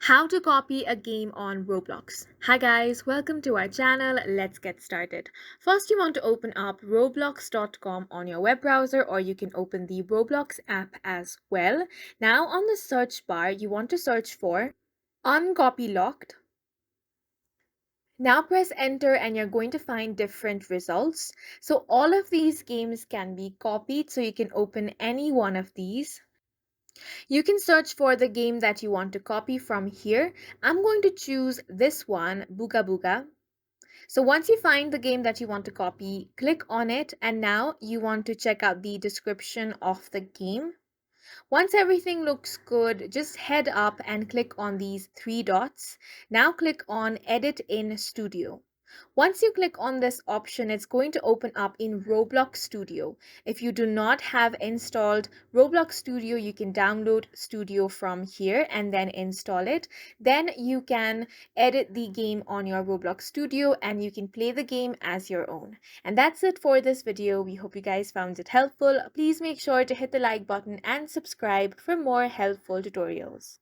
How to copy a game on Roblox. Hi guys, welcome to our channel. Let's get started. First, you want to open up roblox.com on your web browser, or you can open the Roblox app as well. Now on the search bar, you want to search for uncopy locked. Now press enter and you're going to find different results. So all of these games can be copied, so you can open any one of these. You can search for the game that you want to copy from here. I'm going to choose this one, Booga Booga. So once you find the game that you want to copy, click on it, and now you want to check out the description of the game. Once everything looks good, just head up and click on these three dots. Now click on Edit in Studio. Once you click on this option, it's going to open up in Roblox Studio. If you do not have installed Roblox Studio, you can download Studio from here and then install it. Then you can edit the game on your Roblox Studio and you can play the game as your own. And that's it for this video. We hope you guys found it helpful. Please make sure to hit the like button and subscribe for more helpful tutorials.